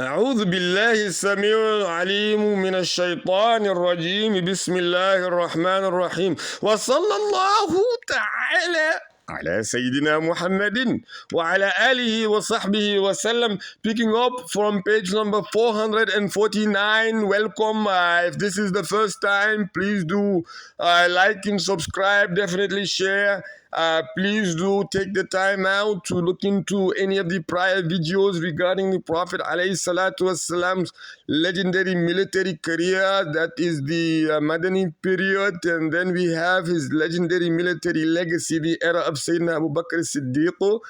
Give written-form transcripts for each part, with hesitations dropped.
أعوذ بالله السميع العليم من الشيطان الرجيم بسم الله الرحمن الرحيم وصلى الله تعالى على سيدنا محمد وعلى آله وصحبه وسلم. Picking up from page number 449. Welcome. If this is the first time, please do like and subscribe. Definitely share. Please do take the time out to look into any of the prior videos regarding the Prophet ﷺ's legendary military career. That is the Madani period, and then we have his legendary military legacy, the era of Sayyidina Abu Bakr Siddiq,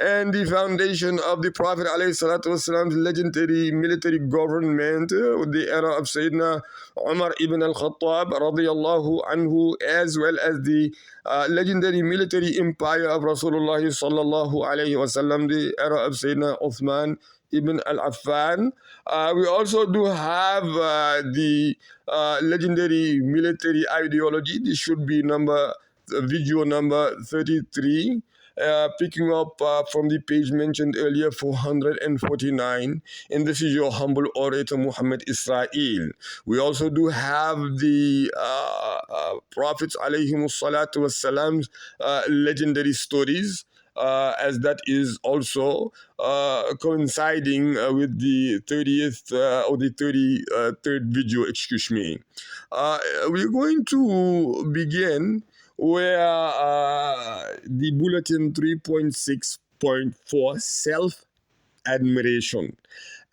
and the foundation of the Prophet ﷺ's legendary military government, the era of Sayyidina Umar ibn al-Khattab radiyallahu anhu, as well as the legendary military empire of Rasulullah sallallahu alayhi wasallam, the era of Sayyidina Uthman ibn al-Affan. We also do have the legendary military ideology. This should be video number 33. Picking up from the page mentioned earlier, 449, and this is your humble orator Muhammad Israel. We also do have the Prophets alayhimus salatu wassalam's legendary stories, as that is also coinciding with the 30th or the 33rd video, excuse me. We're going to begin where the bulletin 3.6.4, self-admiration.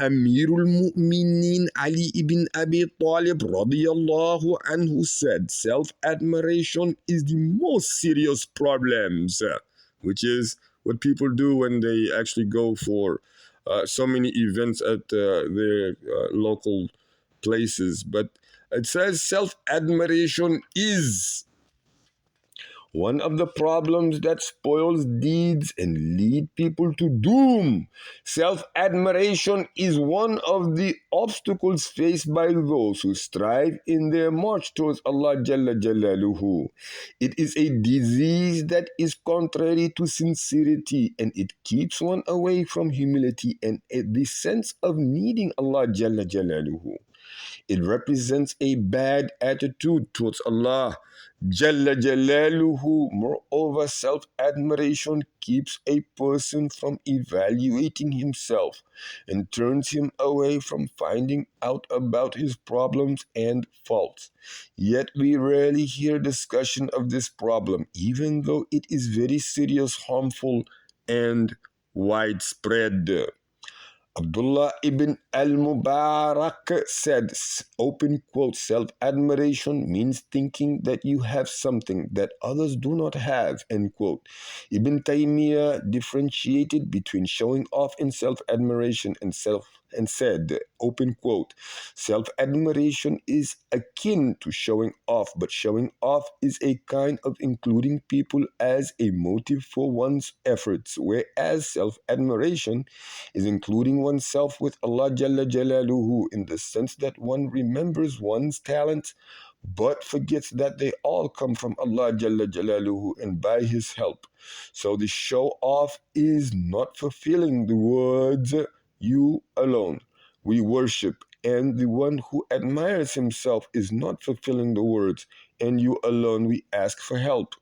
Amirul Mu'minin Ali ibn Abi Talib radiyallahu anhu said, self-admiration is the most serious problems, which is what people do when they actually go for so many events at their local places. But it says self-admiration is one of the problems that spoils deeds and lead people to doom. Self-admiration is one of the obstacles faced by those who strive in their march towards Allah Jalla Jalaluhu. It is a disease that is contrary to sincerity, and it keeps one away from humility and the sense of needing Allah Jalla Jalaluhu. It represents a bad attitude towards Allah Jalla Jalaluhu. Moreover, self-admiration keeps a person from evaluating himself and turns him away from finding out about his problems and faults. Yet we rarely hear discussion of this problem, even though it is very serious, harmful, and widespread. Abdullah ibn al-Mubarak said, open quote, self-admiration means thinking that you have something that others do not have, end quote. Ibn Taymiyyah differentiated between showing off and self-admiration and said, open quote, self-admiration is akin to showing off, but showing off is a kind of including people as a motive for one's efforts, whereas self-admiration is including oneself with Allah Jalla Jalaluhu in the sense that one remembers one's talents but forgets that they all come from Allah Jalla Jalaluhu and by His help. So the show off is not fulfilling the words, you alone we worship, and the one who admires himself is not fulfilling the words, and you alone we ask for help.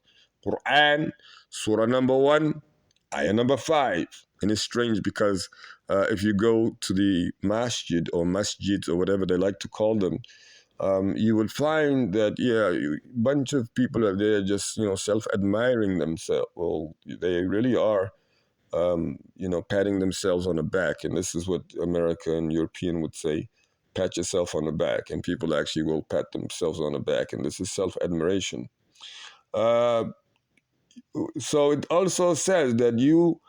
Quran, Surah number 1, Ayah number 5. And it's strange because if you go to the masjid or masjids or whatever they like to call them, you will find that, a bunch of people are there just, self-admiring themselves. Well, they really are, patting themselves on the back. And this is what America and European would say, pat yourself on the back. And people actually will pat themselves on the back. And this is self-admiration. So it also says that you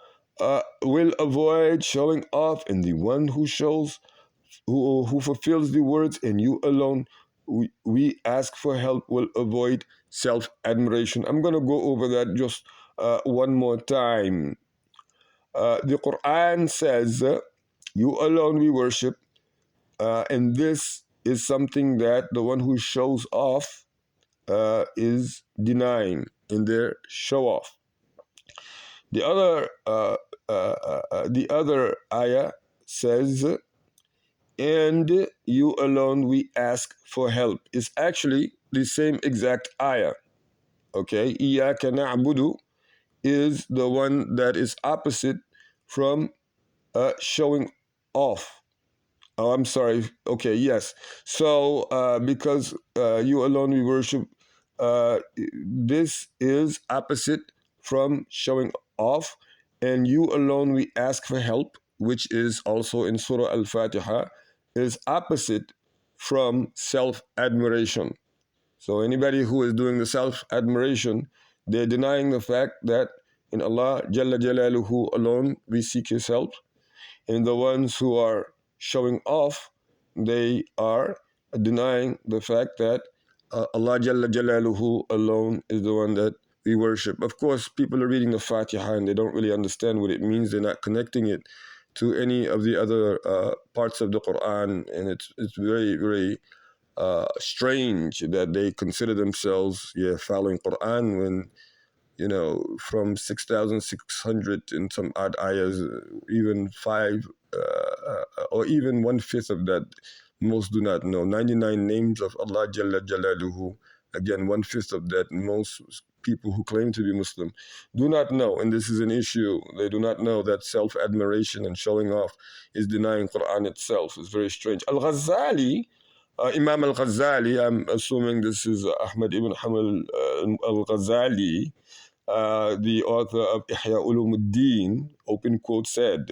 will avoid showing off, and the one who fulfills the words, and you alone we ask for help, will avoid self-admiration. I'm going to go over that just one more time. The Quran says, you alone we worship, and this is something that the one who shows off is denying in their show off. The other ayah says, and you alone we ask for help. It's actually the same exact ayah. Okay, Iyaka na'budu is the one that is opposite from showing off. Oh, I'm sorry. Okay, yes. So, because you alone we worship, this is opposite from showing off, and you alone we ask for help, which is also in Surah Al Fatiha, is opposite from self admiration. So, anybody who is doing the self admiration, they're denying the fact that in Allah Jalla Jalaluhu alone we seek His help, and the ones who are showing off, they are denying the fact that Allah Jalla Jalaluhu alone is the one that we worship. Of course, people are reading the Fatiha and they don't really understand what it means. They're not connecting it to any of the other parts of the Quran, and it's very, very strange that they consider themselves following Quran when from 6,600 and some odd ayahs, even five, or even one fifth of that, most do not know. 99 names of Allah Jalla Jalaluhu, again, one fifth of that, most people who claim to be Muslim do not know. And this is an issue. They do not know that self admiration and showing off is denying Quran itself. It's very strange. Al Ghazali. Imam al Ghazali, I'm assuming this is Ahmad ibn Hamal al Ghazali, the author of Ihya Ulumuddin, open quote, said,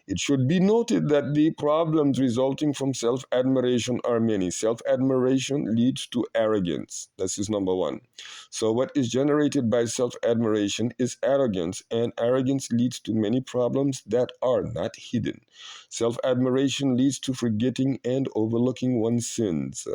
"It should be noted that the problems resulting from self-admiration are many. Self-admiration leads to arrogance." This is number one. So what is generated by self-admiration is arrogance, and arrogance leads to many problems that are not hidden. Self-admiration leads to forgetting and overlooking one's sins.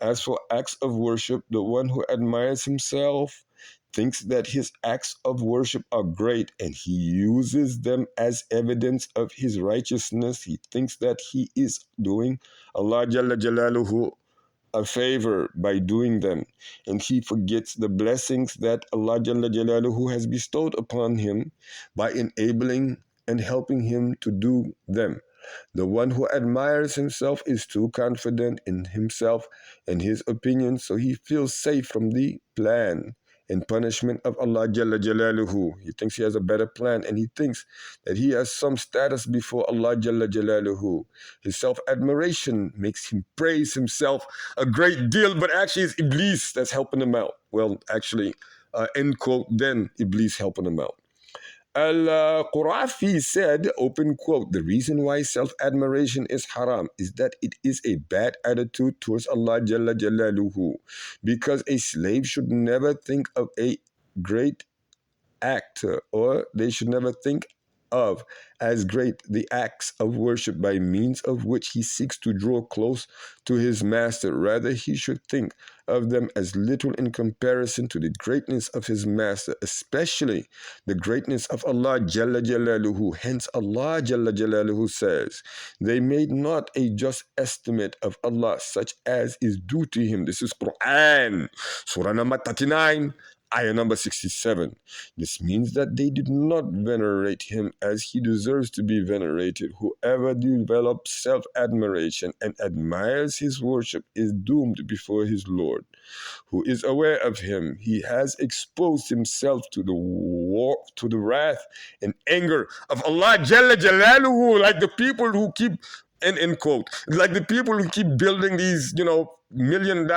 As for acts of worship, the one who admires himself thinks that his acts of worship are great and he uses them as evidence of his righteousness. He thinks that he is doing Allah Jalla Jalaluhu a favor by doing them, and he forgets the blessings that Allah Jalla Jalaluhu has bestowed upon him by enabling and helping him to do them. The one who admires himself is too confident in himself and his opinion, so he feels safe from the plan and punishment of Allah Jalla Jalaluhu. He thinks he has a better plan, and he thinks that he has some status before Allah Jalla Jalaluhu. His self-admiration makes him praise himself a great deal, but actually it's Iblis that's helping him out. Well, actually, end quote, then Iblis helping him out. Al-Qurafi said, open quote, "The reason why self-admiration is haram is that it is a bad attitude towards Allah Jalla Jalaluhu, because a slave should never think of a great act, or they should never think of as great the acts of worship by means of which he seeks to draw close to his master. Rather, he should think of them as little in comparison to the greatness of his master, especially the greatness of Allah Jalla Jalaluhu. Hence, Allah Jalla Jalaluhu says, they made not a just estimate of Allah such as is due to him." This is Quran, Surah number 39. Ayah number 67. This means that they did not venerate him as he deserves to be venerated. Whoever develops self-admiration and admires his worship is doomed before his Lord, who is aware of him. He has exposed himself to the wrath and anger of Allah Jalla Jalaluhu, like the people who keep, end quote, like the people who keep building these, $1 million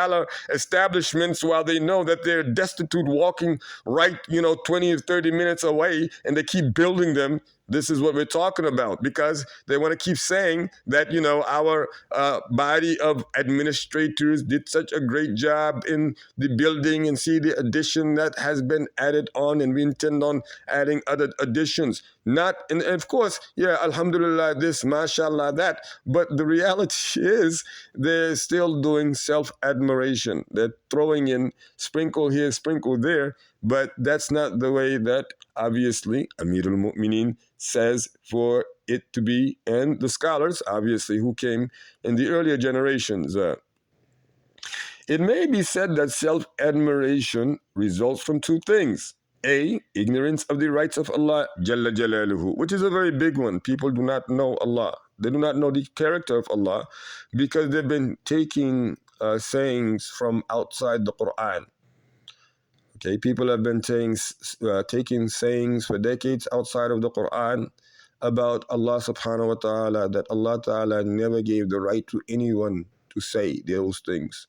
establishments while they know that they're destitute, walking right, 20 or 30 minutes away, and they keep building them. This is what we're talking about, because they want to keep saying that, our body of administrators did such a great job in the building, and see the addition that has been added on, and we intend on adding other additions. And of course, alhamdulillah, this, mashallah, that. But the reality is they're still doing self-admiration. They're throwing in sprinkle here, sprinkle there, but that's not the way that, obviously, Amirul Mu'mineen says for it to be, and the scholars, obviously, who came in the earlier generations. It may be said that self-admiration results from two things. A, ignorance of the rights of Allah Jalla Jalaluhu, which is a very big one. People do not know Allah. They do not know the character of Allah because they've been taking sayings from outside the Quran. Okay, people have been taking sayings for decades outside of the Quran about Allah subhanahu wa ta'ala, that Allah ta'ala never gave the right to anyone to say those things.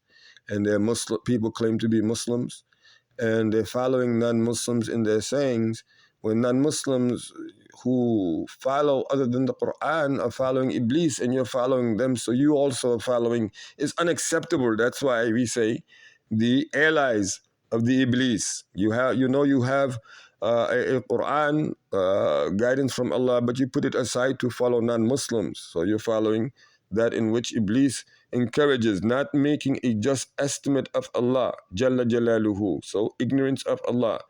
And they're Muslim, people claim to be Muslims, and they're following non-Muslims in their sayings, when non-Muslims who follow other than the Quran are following Iblis and you're following them, so you also are following, is unacceptable. That's why we say the allies of the Iblis. You have, you have a Quran guidance from Allah, but you put it aside to follow non-Muslims. So you're following that in which Iblis encourages, not making a just estimate of Allah Jalla Jalaluhu. So ignorance of Allah,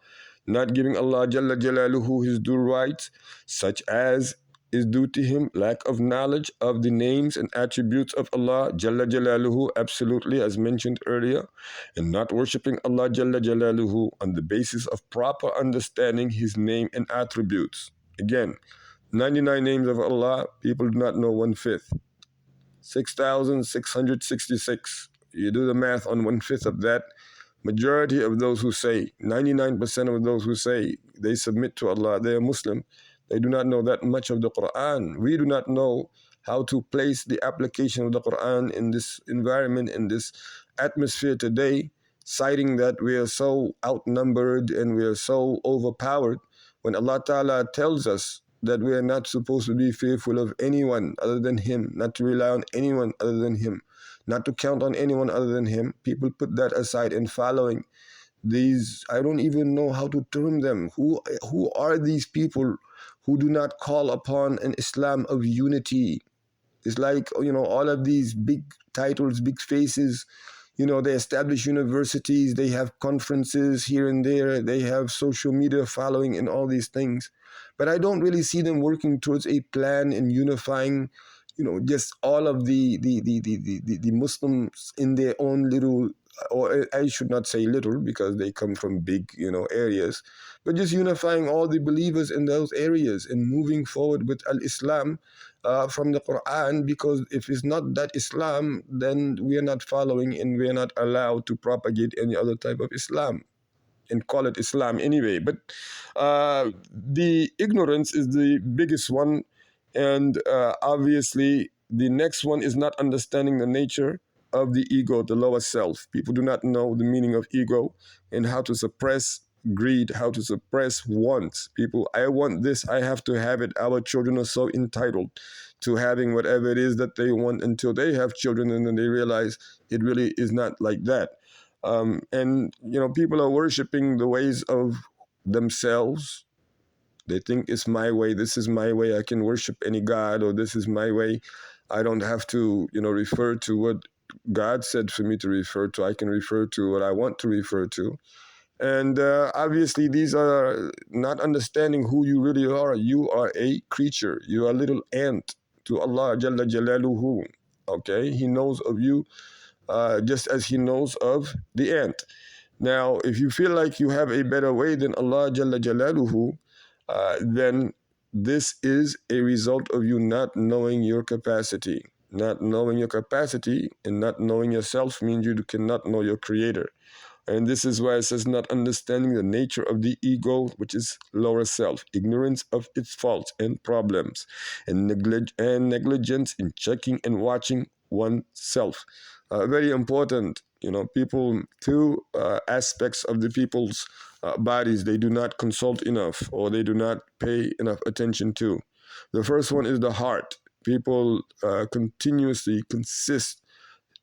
not giving Allah Jalla Jalaluhu his due rights, such as is due to him, lack of knowledge of the names and attributes of Allah Jalla Jalaluhu, absolutely, as mentioned earlier, and not worshipping Allah Jalla Jalaluhu on the basis of proper understanding his name and attributes. Again, 99 names of Allah, people do not know one-fifth. 6,666. You do the math on one-fifth of that. Majority of those who say, 99% of those who say they submit to Allah, they are Muslim, they do not know that much of the Quran. We do not know how to place the application of the Quran in this environment, in this atmosphere today, citing that we are so outnumbered and we are so overpowered, when Allah Ta'ala tells us that we are not supposed to be fearful of anyone other than Him, not to rely on anyone other than Him, not to count on anyone other than Him. People put that aside and following these, I don't even know how to term them. Who are these people who do not call upon an Islam of unity? It's like, all of these big titles, big faces, they establish universities, they have conferences here and there, they have social media following and all these things. But I don't really see them working towards a plan in unifying, just all of the Muslims in their own little, or I should not say little because they come from big, areas, but just unifying all the believers in those areas and moving forward with Al-Islam from the Quran, because if it's not that Islam, then we are not following and we are not allowed to propagate any other type of Islam and call it Islam anyway. But the ignorance is the biggest one. And obviously, the next one is not understanding the nature of the ego, the lower self. People do not know the meaning of ego and how to suppress greed, how to suppress wants. People, I want this, I have to have it. Our children are so entitled to having whatever it is that they want until they have children, and then they realize it really is not like that. And people are worshiping the ways of themselves. They think it's my way. This is my way. I can worship any God, or this is my way. I don't have to, refer to what God said for me to refer to. I can refer to what I want to refer to. And obviously, these are not understanding who you really are. You are a creature. You are a little ant to Allah Jalla Jalaluhu. Okay? He knows of you just as He knows of the ant. Now, if you feel like you have a better way than Allah Jalla Jalaluhu, then this is a result of you not knowing your capacity. Not knowing your capacity and not knowing yourself means you cannot know your Creator. And this is why it says not understanding the nature of the ego, which is lower self, ignorance of its faults and problems, and negligence in checking and watching oneself. Very important. People, two aspects of the people's bodies they do not consult enough, or they do not pay enough attention to. The first one is the heart. People continuously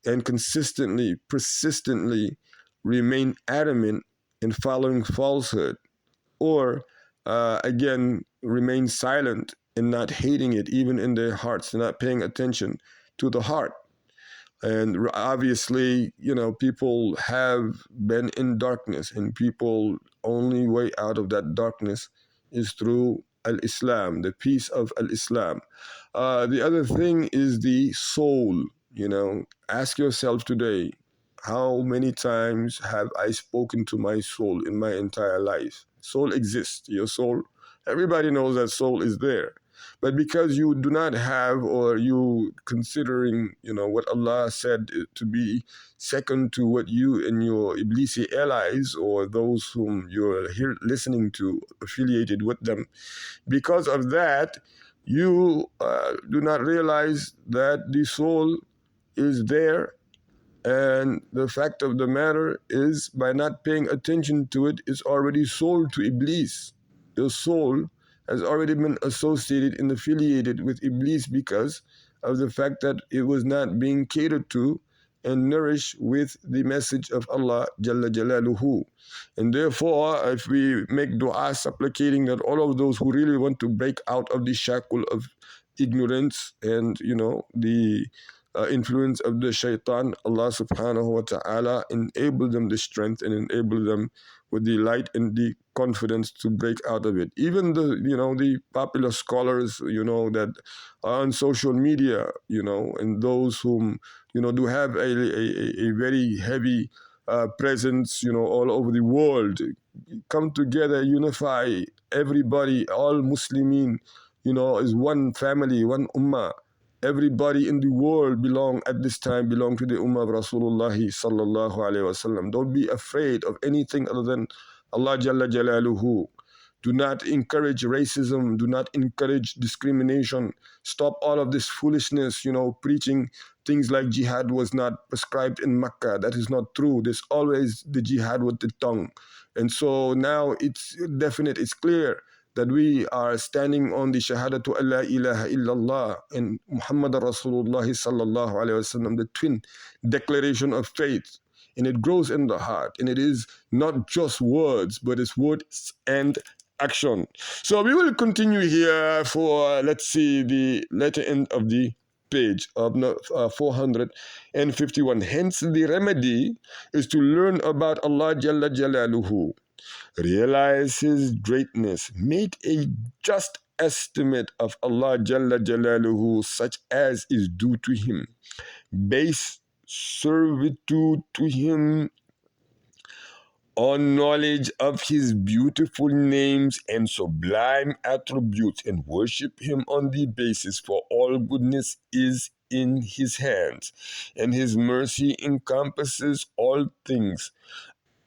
consistently, persistently remain adamant in following falsehood, or again, remain silent and not hating it, even in their hearts. They're not paying attention to the heart. And obviously, people have been in darkness, and people only way out of that darkness is through Al-Islam, the peace of Al-Islam. The other thing is the soul. Ask yourself today, how many times have I spoken to my soul in my entire life? Soul exists. Your soul, everybody knows that soul is there. But because you do not have, or you considering, what Allah said to be second to what you and your Iblisi allies, or those whom you're here listening to, affiliated with them, because of that, you do not realize that the soul is there. And the fact of the matter is, by not paying attention to it, it's already sold to Iblis. Your soul has already been associated and affiliated with Iblis because of the fact that it was not being catered to and nourished with the message of Allah Jalla Jalaluhu. And therefore, if we make dua supplicating that all of those who really want to break out of the shackle of ignorance and, the influence of the shaitan, Allah subhanahu wa ta'ala enable them the strength and enable them with the light and the confidence to break out of it. Even the popular scholars, that are on social media, and those whom, do have a very heavy presence, all over the world, come together, unify everybody, all Muslimin, is one family, one ummah. Everybody in the world belong to the ummah of Rasoolu'Allahi sallallahu alaihi wasallam. Don't be afraid of anything other than Allah Jalla Jalaluhu. Do not encourage racism. Do not encourage discrimination. Stop all of this foolishness, preaching things like jihad was not prescribed in Mecca. That is not true. There's always the jihad with the tongue. And so now it's definite, it's clear that we are standing on the Shahadatu Allah ilaha illallah and Muhammad Rasulullah sallallahu alayhi wasallam, the twin declaration of faith. And it grows in the heart. And it is not just words, but it's words and action. So we will continue here for, let's see, the latter end of the page of 451. Hence, the remedy is to learn about Allah Jalla Jalaluhu. Realize His greatness. Make a just estimate of Allah Jalla Jalaluhu, such as is due to Him. Base servitude to Him on knowledge of His beautiful names and sublime attributes, and worship Him on the basis, for all goodness is in His hands, and His mercy encompasses all things.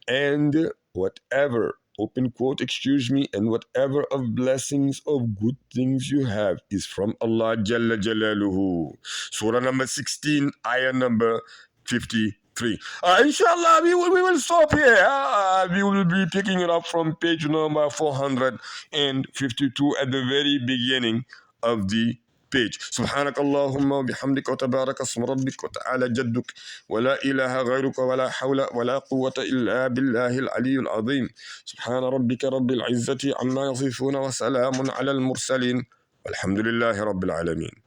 And whatever, open quote, and whatever of blessings of good things you have is from Allah Jalla Jalaluhu. Surah number 16, ayah number 53. Inshallah, we will stop here. We will be picking it up from page number 452 at the very beginning of the page. سبحانك اللهم وبحمدك وتبارك اسم ربك وتعالى جدك ولا إله غيرك ولا حول ولا قوة إلا بالله العلي العظيم. سبحان ربك رب العزة عما يصفون وسلام على المرسلين والحمد لله رب العالمين.